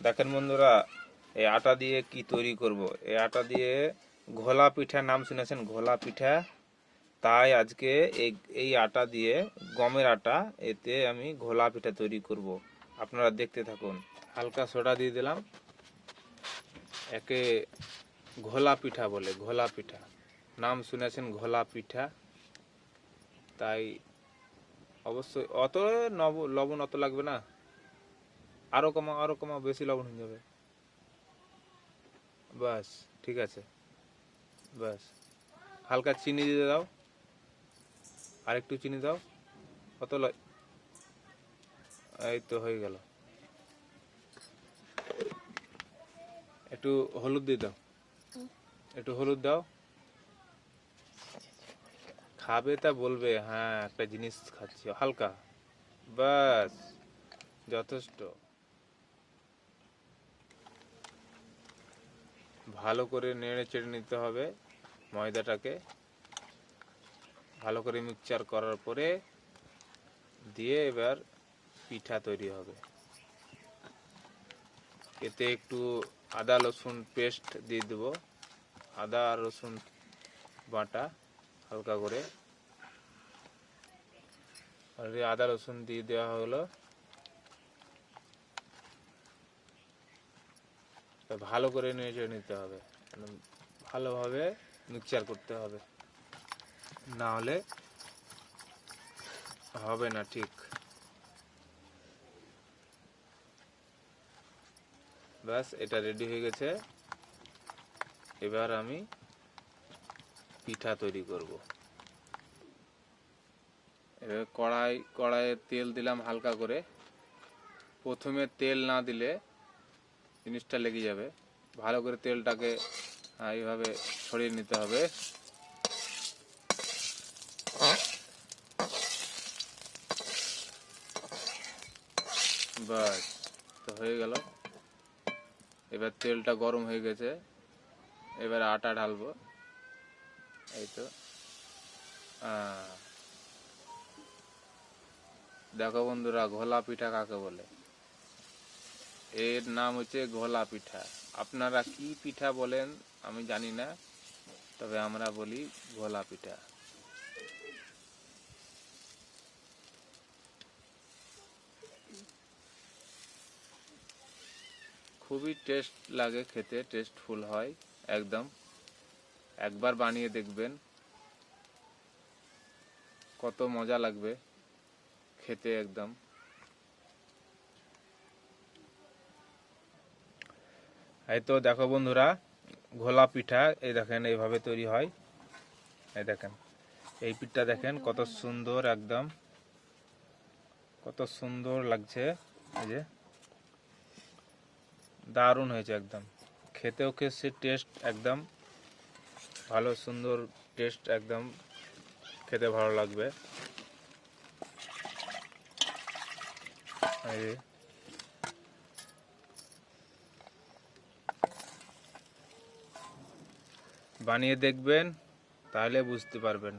দেখেন বন্ধুরা, এই আটা দিয়ে কি তৈরি করব। এই আটা দিয়ে ঘোলা পিঠা, নাম শুনেছেন ঘোলা পিঠা? তাই আজকে এই এই আটা দিয়ে, গমের আটা, এতে আমি ঘোলা পিঠা তৈরি করব। আপনারা দেখতে থাকুন। হালকা সোডা দিয়ে দিলাম। একে ঘোলা পিঠা বলে, ঘোলা পিঠা নাম শুনেছেন ঘোলা পিঠা। তাই অবশ্যই অত লবণ অত লাগবে না, আরো কমা, বেশি লবণ হয়ে যাবে। বাস, ঠিক আছে। বাস, হালকা চিনি দিয়ে দাও, আর একটু চিনি দাও। কত এই তো হয়ে গেল। একটু হলুদ দিয়ে দাও, একটু হলুদ দাও। খাবে তা বলবে হ্যাঁ একটা জিনিস খাচ্ছি, হালকা। বাস, যথেষ্ট। ভালো করে নেড়ে চেড়ে নিতে হবে ময়দাটাকে। ভালো করে মিক্সচার করার পরে দিয়ে এবার পিঠা তৈরি হবে। এতে একটু আদা রসুন পেস্ট দিয়ে দেবো, আদা রসুন বাটা হালকা করে। আদা রসুন দিয়ে দেওয়া হলো। ভালো করে নেড়ে নিতে হবে, ভালোভাবে মিক্সচার করতে হবে, না হলে হবে না ঠিক। ব্যাস, এটা রেডি হয়ে গেছে। এবার আমি পিঠা তৈরি করব। এবার কড়াইয়ে তেল দিলাম হালকা করে। প্রথমে তেল না দিলে জিনিসটা লেগে যাবে। ভালো করে তেলটাকে এইভাবে ছড়িয়ে নিতে হবে। বাস, তো হয়ে গেল। এবার তেলটা গরম হয়ে গেছে, এবার আটা ঢালবো। এই তো, দেখো বন্ধুরা, ঘোলা পিঠা কাকে বলে? এর নাম হচ্ছে ঘোলা পিঠা। আপনারা কি পিঠা বলেন আমি জানি না, তবে আমরা বলি ঘোলা পিঠা। খুবই টেস্ট লাগে খেতে, টেস্টফুল হয় একদম। একবার বানিয়ে দেখবেন, কত মজা লাগবে খেতে একদম। এই তো দেখো বন্ধুরা, ঘোলা পিঠা এই দেখেন এইভাবে তৈরি হয়। এই দেখেন, এই পিঠটা দেখেন কত সুন্দর, একদম কত সুন্দর লাগছে। এই যে দারুণ হয়েছে একদম, খেতেও খেয়েছে, টেস্ট একদম ভালো, সুন্দর টেস্ট একদম, খেতে ভালো লাগবে। এই বানিয়ে দেখবেন, তাহলে বুঝতে পারবেন।